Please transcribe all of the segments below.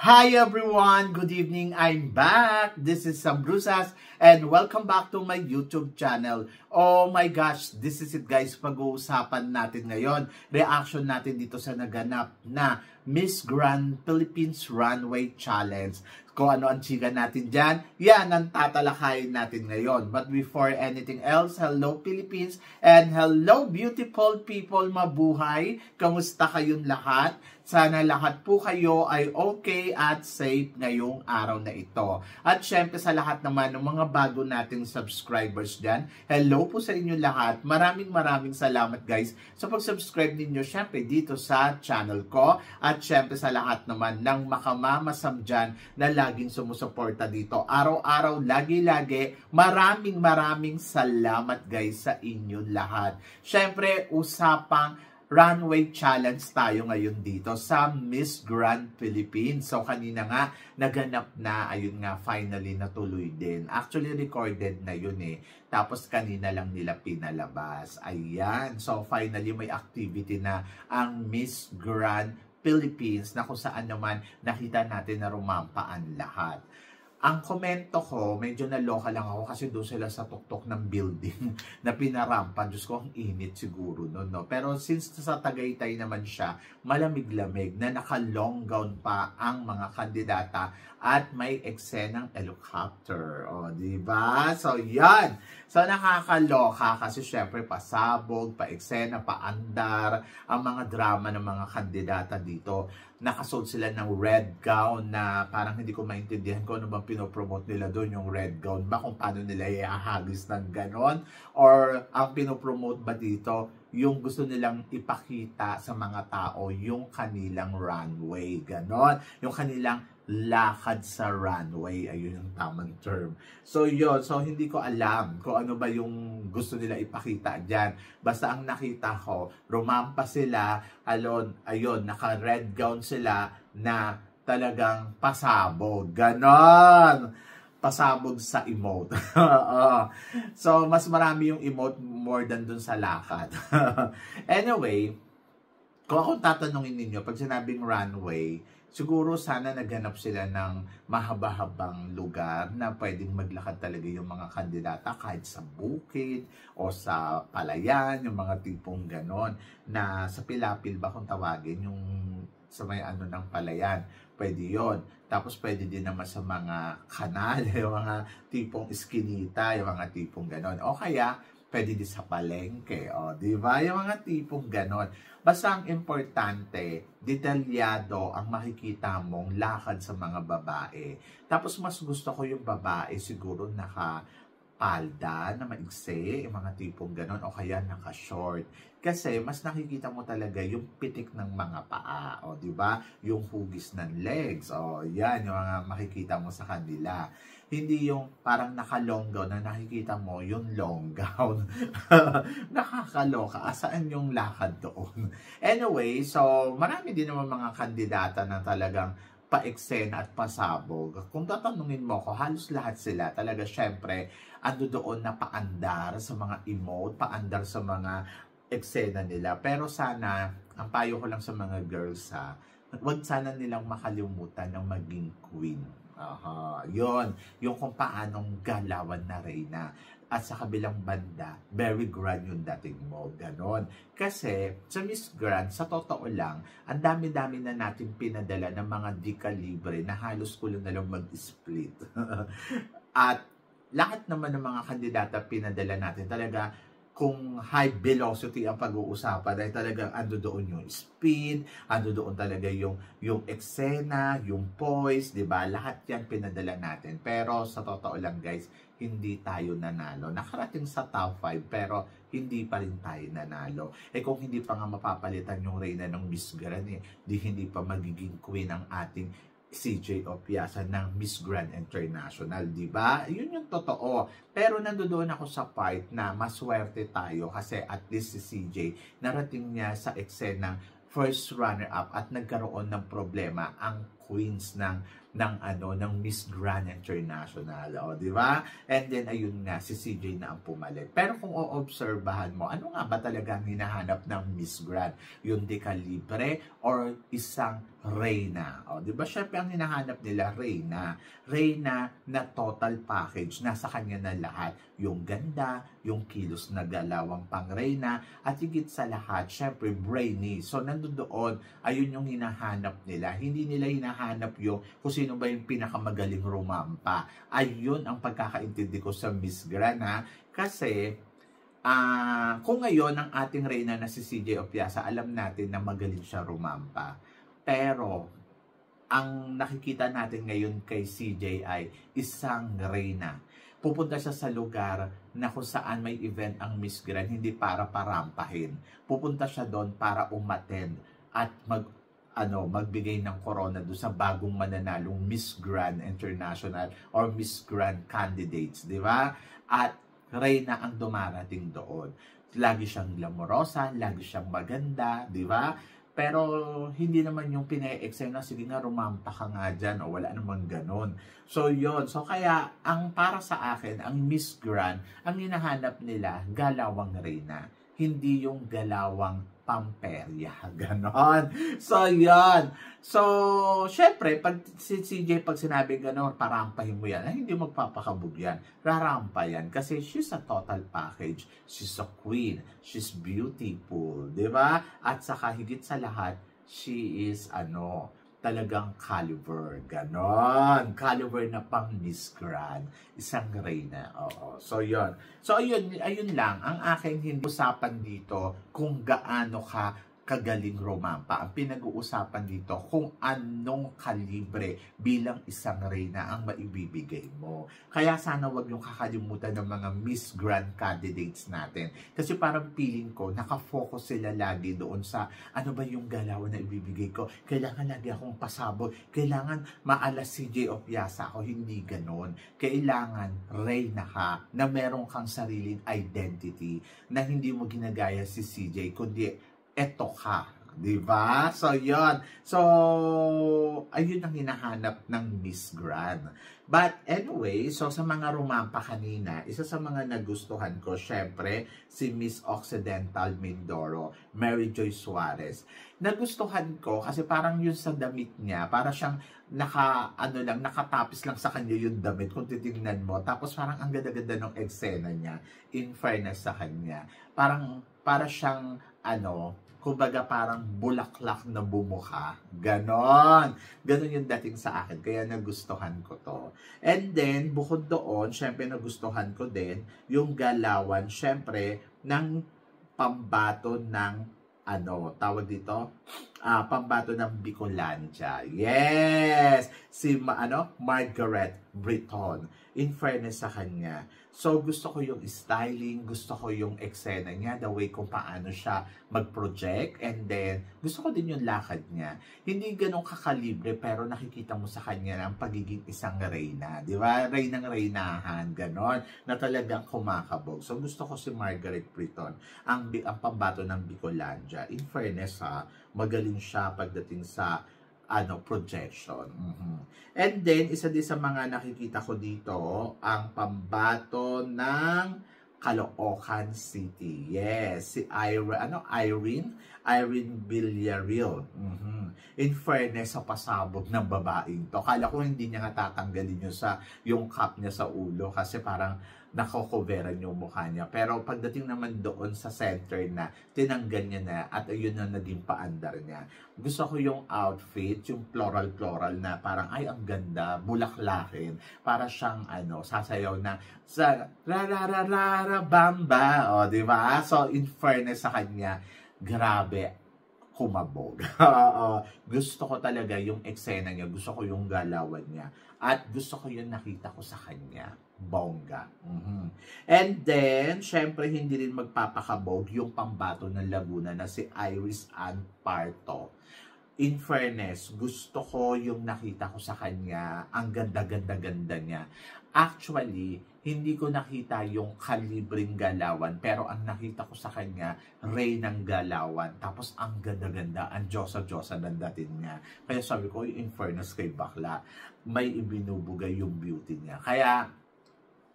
Hi everyone! Good evening! I'm back! This is Sam Brusas and welcome back to my YouTube channel. Oh my gosh! This is it guys. Pag-uusapan natin ngayon. Reaction natin dito sa naganap na Miss Grand Philippines Runway Challenge. Kung ano ang chika natin dyan, yan ang tatalakayin natin ngayon. But before anything else, hello Philippines and hello beautiful people, mabuhay. Kamusta kayong lahat? Sana lahat po kayo ay okay at safe ngayong araw na ito. At syempre sa lahat naman ng mga bago nating subscribers dyan, hello po sa inyo lahat. Maraming salamat guys sa pag-subscribe ninyo syempre dito sa channel ko. At syempre sa lahat naman ng makamamasam dyan na laging sumusuporta dito. Araw-araw, lagi-lagi, maraming salamat guys sa inyo lahat. Syempre, usapang runway challenge tayo ngayon dito sa Miss Grand Philippines. So kanina nga naganap na, ayun nga, finally natuloy din. Actually recorded na yun eh. Tapos kanina lang nila pinalabas. Ayan. So finally may activity na ang Miss Grand Philippines na kung saan naman nakita natin na rumampaan lahat. Ang komento ko, medyo naloka lang ako kasi doon sila sa tuktok ng building na pinarampa. Diyos ko, ang init siguro noon, no? Pero since sa Tagaytay naman siya, malamig-lamig na naka-long gown pa ang mga kandidata at may eksenang helicopter. O, diba? So, yan. So, nakakaloka kasi syempre pasabog, pa-eksena, paandar, ang mga drama ng mga kandidata dito. Nakasuot sila ng red gown na parang hindi ko maintindihan kung ano bang pinopromote nila doon, yung red gown ba, kung paano nila ihahagis ng ganon, or ang pinopromote ba dito yung gusto nilang ipakita sa mga tao yung kanilang runway, ganon, yung kanilang lakad sa runway, ayun yung tamang term. So yun, so hindi ko alam kung ano ba yung gusto nila ipakita dyan. Basta ang nakita ko, rumampa sila, ayun, naka-red gown sila na talagang pasabog, ganon. Pasabog sa emote. So mas marami yung emote more than dun sa lakad. Anyway, kung ako tatanungin ninyo, pag sinabing runway, siguro sana naghanap sila ng mahaba-habang lugar na pwedeng maglakad talaga yung mga kandidata kahit sa bukid o sa palayan, yung mga tipong ganon, na sa pilapil ba kung tawagin, yung sa may ano ng palayan, pwede yon. Tapos pwede din naman sa mga kanal, yung mga tipong iskinita, yung mga tipong ganon. O kaya, pwede din sa palengke, o, di ba? Yung mga tipong ganon. Basta ang importante, detalyado ang makikita mong lakad sa mga babae. Tapos mas gusto ko yung babae siguro palda na maigsi, yung mga tipong ganon, o kaya naka-short. Kasi mas nakikita mo talaga yung pitik ng mga paa, o di ba? Yung hugis ng legs, o yan, yung mga makikita mo sa kanila. Hindi yung parang naka-long gown na nakikita mo yung long gown. Nakakaloka. Asaan yung lakad doon? Anyway, so marami din naman mga kandidata na talagang pa-eksena at pasabog. Kung tatanungin mo ko, halos lahat sila talaga syempre ando doon na paandar sa mga emote, paandar sa mga eksena nila. Pero sana, ang payo ko lang sa mga girls huwag sana nilang makalimutan ng maging queen. Yun, yung kung paanong galawan na reyna. At sa kabilang banda, very grand yung dating mo, ganon. Kasi sa Miss Grand, sa totoo lang, ang dami-dami na natin pinadala ng mga di-kalibre na halos kulang na lang mag-split. At lahat naman ng mga kandidata pinadala natin talaga, kung high velocity ang pag-uusapan, ay talagang ando doon yung speed, ando doon talaga yung eksena, yung poise, di ba? Lahat yan pinadala natin. Pero sa totoo lang guys, hindi tayo nanalo. Nakarating sa top 5 pero hindi pa rin tayo nanalo. Kung hindi pa nga mapapalitan yung reyna ng Miss Grand, di hindi pa magiging queen ang ating CJ Opiasa ng Miss Grand International, di ba? Yun yung totoo. Pero nandoon ako sa part na maswerte tayo kasi at least si CJ narating niya sa eksena first runner-up at nagkaroon ng problema ang queens ng Miss Grand International, o di ba? And then ayun nga si CJ na ang pumalit. Pero kung oobserbahan mo, ano nga ba talaga ang hinahanap ng Miss Grand? Yung dekalibre or isang reyna? O di ba? Syempre ang hinahanap nila reyna. Reyna na total package, nasa kanya na lahat. Yung ganda, yung kilos na galawang pang reyna, at higit sa lahat, syempre brainy. So nandoon, ayun yung hinahanap nila. Hindi nila hinahanap yung kung sino ba yung pinakamagaling rumampa. Ayun ang pagkakaintindi ko sa Miss Grand, ha? Kasi kung ngayon ang ating reyna na si CJ Opiasa, alam natin na magaling siya rumampa. Pero ang nakikita natin ngayon kay CJ ay isang reyna. Pupunta siya sa lugar na kung saan may event ang Miss Grand, hindi para parampahin. Pupunta siya doon para umattend at magbigay ng corona doon sa bagong mananalong Miss Grand International or Miss Grand candidates, di ba? At reyna ang dumarating doon. Lagi siyang glamorosa, lagi siyang maganda, di ba? Pero hindi naman yung pina-excel na sige nga rumampa ka nga dyan o wala namang ganon. So yun. So kaya ang para sa akin, ang Miss Grand, ang hinahanap nila galawang reyna. Hindi yung galawang pamperya. Ganon. So yun. So syempre, pag si CJ pag sinabi ganon, parampahin mo yan, ay, hindi magpapakabog yan. Rarampa yan. Kasi she's a total package. She's a queen. She's beautiful. Diba? At saka higit sa lahat, she is talagang caliber. Ganon. Caliber na pang Miss Grand. Isang reyna. Oo. So, yun. So, ayun lang. Ang aking hindi usapan dito kung gaano ka kagaling rumampa. Ang pinag-uusapan dito kung anong kalibre bilang isang reyna ang maibibigay mo. Kaya sana wag yung kakalimutan ng mga Miss Grand candidates natin. Kasi parang feeling ko, nakafocus sila lagi doon sa ano ba yung galawan na ibibigay ko. Kailangan lagi akong pasabog. Kailangan maalas CJ Opiasa ako. Hindi ganon. Kailangan reyna ka na meron kang sariling identity na hindi mo ginagaya si CJ, kundi eto ka, di ba? So, yun. So, ayun ang hinahanap ng Miss Grand. But anyway, so sa mga rumampa kanina, isa sa mga nagustuhan ko, syempre, si Miss Occidental Mindoro, Mary Joy Suarez. Nagustuhan ko kasi parang yun sa damit niya, para siyang nakatapis lang sa kanya yung damit kung titignan mo. Tapos parang ang ganda-ganda ng eksena niya, in fairness sa kanya. Para siyang, kumbaga parang bulaklak na bumuka. Ganon. Ganon yung dating sa akin. Kaya nagustuhan ko to. And then, bukod doon, syempre nagustuhan ko din yung galawan, syempre, ng pambato ng tawag dito? Pambato ng Bicolandia. Yes! Si Margaret Britton. In fairness sa kanya. So, gusto ko yung styling, gusto ko yung eksena niya, the way kung paano siya mag-project, and then, gusto ko din yung lakad niya. Hindi ganun kakalibre, pero nakikita mo sa kanya ang pagiging isang reyna. Di ba? Reynang reynahan, ganon, na talagang kumakabog. So, gusto ko si Margaret Britton, ang pambato ng Bicolandia. In fairness, magaling siya pagdating sa projection. And then, isa din sa mga nakikita ko dito, ang pambato ng Caloocan City. Yes, si Irene Villarreal. In fairness sa pasabog ng babaeng to. Kala ko hindi niya nga tatanggalin yung cap niya sa ulo kasi parang nakokoveran yung mukha niya. Pero pagdating naman doon sa center na, tinanggal niya na at ayun na naging paandar niya. Gusto ko yung outfit, yung floral-floral na parang ay ang ganda, bulaklakin. Para siyang sasayaw na sa ra-ra-ra-ra bamba. O, di ba? So, in fairness sa kanya, grabe, kumabog. Gusto ko talaga yung eksena niya, gusto ko yung galawan niya, at gusto ko yung nakita ko sa kanya. Bongga. And then, syempre, hindi rin magpapakabog yung pambato ng Laguna na si Iris Ann Parto. in fairness, gusto ko yung nakita ko sa kanya, ang ganda-ganda-ganda niya. Actually, hindi ko nakita yung kalibreng galawan, pero ang nakita ko sa kanya, Ray ng galawan. Tapos ang ganda-ganda, ang Diyosa-Diyosa ng dating niya. Kaya sabi ko, in fairness kay bakla, may ibinubugay yung beauty niya. Kaya,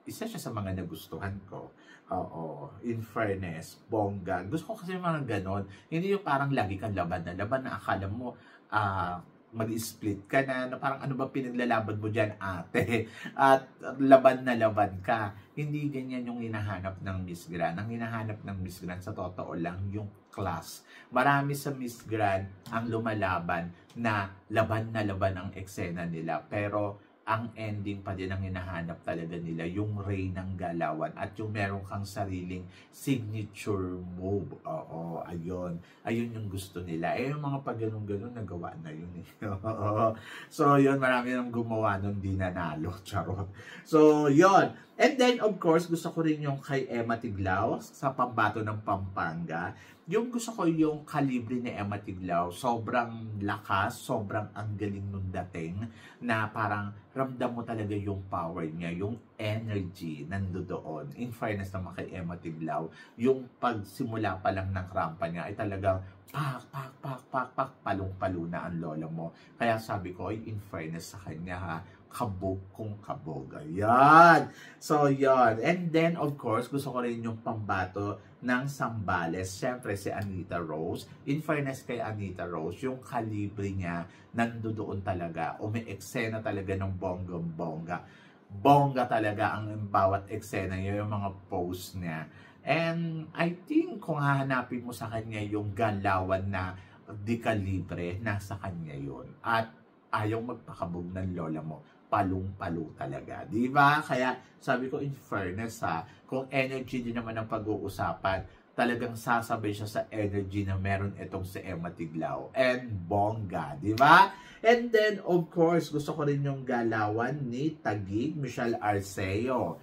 isa siya sa mga nagustuhan ko. Oo, in fairness, bongga. Gusto ko kasi mga ganon. Hindi yung parang lagi kang laban na akala mo mag-split ka na parang ano ba pinaglalaban mo dyan, ate? At laban na laban ka. Hindi ganyan yung hinahanap ng Miss Grand. Ang hinahanap ng Miss Grand sa totoo lang yung class. Marami sa Miss Grand ang lumalaban na laban ang eksena nila. Pero ang ending pa din ang hinahanap talaga nila, yung Ray ng galawan at yung meron kang sariling signature move. Oo, ayun. Ayun yung gusto nila. Eh, yung mga pag ganun-ganun, nagawa na yun eh. So, yun, marami nang gumawa nun, di nanalo. Charot. So, yun. And then, of course, gusto ko rin yung kay Emma Tiglao sa Pambato ng Pampanga. Yung gusto ko yung kalibre ni Emma Tiglao, sobrang lakas, sobrang ang galing nung dating, na parang ramdam mo talaga yung power niya, yung energy nandoon. In fairness naman kay Emma Tiglao, yung pagsimula pa lang ng rampa niya ay talagang pak, palong-palo na ang lola mo. Kaya sabi ko, in fairness sa kanya ha, kabog kung kabog. Ayan. So, yan. And then, of course, gusto ko rin yung pambato ng Sambales. Siyempre, si Anita Rose. In fairness kay Anita Rose, yung kalibre niya, nandoon talaga. Umi-eksena talaga ng bonggang-bongga. Bongga talaga ang bawat eksena niya, yung mga pose niya. And I think kung hahanapin mo sa kanya yung galawan na di kalibre, nasa kanya yun. At ayaw magpakabog ng lola mo. Palong-palo talaga. Di ba? Kaya sabi ko, in fairness ha, kung energy din naman ang pag-uusapan, talagang sasabay siya sa energy na meron itong si Emma Tiglao and bongga. Di ba? And then, of course, gusto ko rin yung galawan ni Taguig, Michelle Arceo.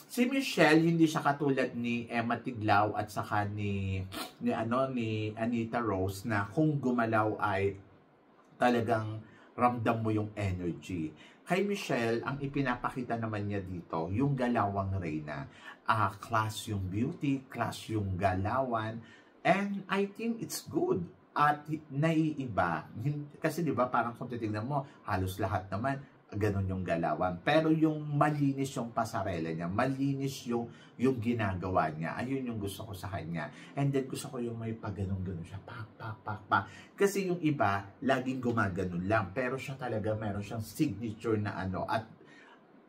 Si Michelle, hindi siya katulad ni Emma Tiglao at saka ni Anita Rose na kung gumalaw ay talagang ramdam mo yung energy. Kay Michelle, ang ipinapakita naman niya dito, yung galawang reyna. Class yung beauty, class yung galawan, and I think it's good. At naiiba. Kasi di ba parang kung titignan mo, halos lahat naman, ganun yung galawan. Pero yung malinis yung pasarela niya, malinis yung ginagawa niya, ayun yung gusto ko sa kanya. And then gusto ko yung may pag-ganun-ganun siya, pak. Kasi yung iba, laging gumaganon lang. Pero siya talaga, meron siyang signature na at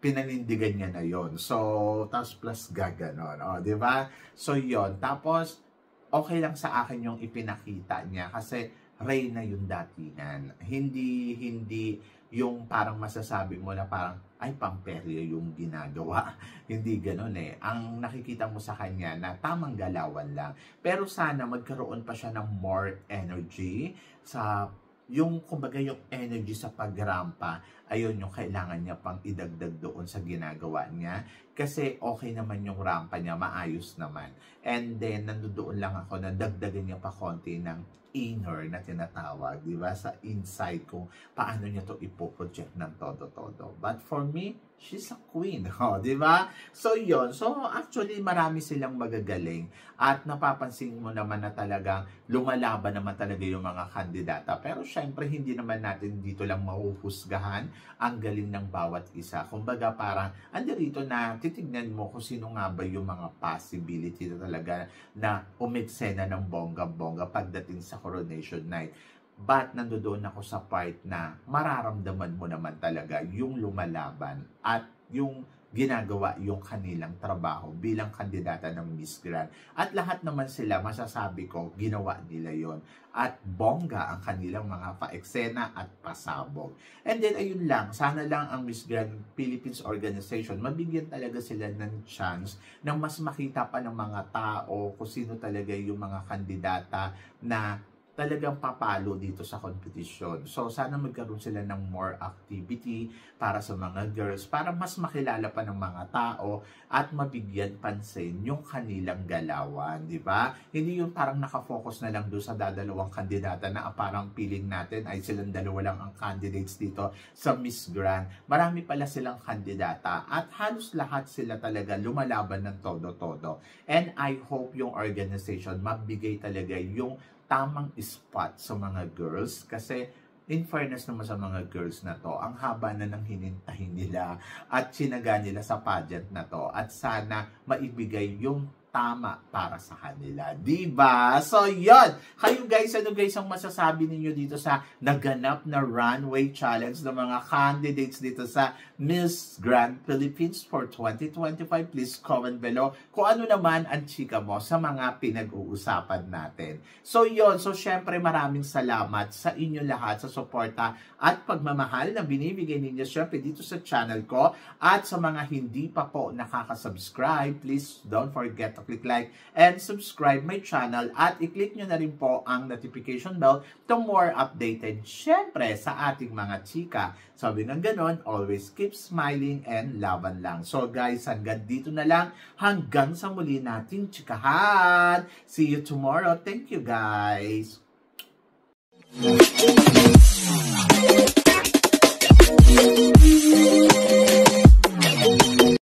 pinanindigan niya na yon. So, tapos plus gaganon. O, di ba? So, yon. Tapos, okay lang sa akin yung ipinakita niya kasi Reyna yung datingan. Hindi yung parang masasabi mo na parang, ay, pamperyo yung ginagawa. Hindi ganun eh. Ang nakikita mo sa kanya na tamang galawan lang. Pero sana magkaroon pa siya ng more energy sa yung kumbaga yung energy sa pagrampa, ayun yung kailangan niya pang idagdag doon sa ginagawa niya. Kasi okay naman yung rampa niya, maayos naman. And then, nandoon lang ako na dagdagan niya pa konti ng inner na tinatawag, di ba? Sa inside kung paano niya to ipoproject ng todo-todo. But for me, she's a queen, di ba? So, yon. So, actually, marami silang magagaling. At napapansin mo naman na talagang lumalaban naman talaga yung mga kandidata. Pero, syempre, hindi naman natin dito lang mahuhusgahan ang galing ng bawat isa. Kumbaga, parang, andirito na titignan mo kung sino nga ba yung mga possibility na talaga na umeksena ng bongga-bongga pagdating sa coronation night. But nandoon ako sa part na mararamdaman mo naman talaga yung lumalaban at yung ginagawa yung kanilang trabaho bilang kandidata ng Miss Grand. At lahat naman sila, masasabi ko, ginawa nila yon. At bongga ang kanilang mga pa-eksena at pasabog. And then, ayun lang, sana lang ang Miss Grand Philippines Organization, mabigyan talaga sila ng chance na mas makita pa ng mga tao kung sino talaga yung mga kandidata na talagang papalo dito sa competition. So, sana magkaroon sila ng more activity para sa mga girls, para mas makilala pa ng mga tao at mabigyan pansin yung kanilang galawan, di ba? Hindi yung parang nakafocus na lang doon sa dadalawang kandidata na parang feeling natin ay silang dalawa lang ang candidates dito sa Miss Grand. Marami pala silang kandidata at halos lahat sila talaga lumalaban ng todo-todo. And I hope yung organization mabigay talaga yung tamang spot sa mga girls kasi in fairness naman sa mga girls na to, ang haba na ng hinintahin nila at sinaga nila sa pageant na to at sana maibigay yung tama para sa kanila. Diba? So, yun. Kayo guys, ano guys ang masasabi ninyo dito sa naganap na runway challenge ng mga candidates dito sa Miss Grand Philippines for 2025? Please comment below kung ano naman ang chika mo sa mga pinag-uusapan natin. So, yun. So, syempre maraming salamat sa inyo lahat sa suporta at pagmamahal na binibigay ninyo syempre dito sa channel ko. At sa mga hindi pa po nakaka-subscribe, please don't forget to click like and subscribe my channel at i-click nyo na rin po ang notification bell to more updated syempre sa ating mga chika. Sabi ng ganon, always keep smiling and laban lang. So guys, hanggang dito na lang. Hanggang sa muli nating chikahan. See you tomorrow. Thank you guys.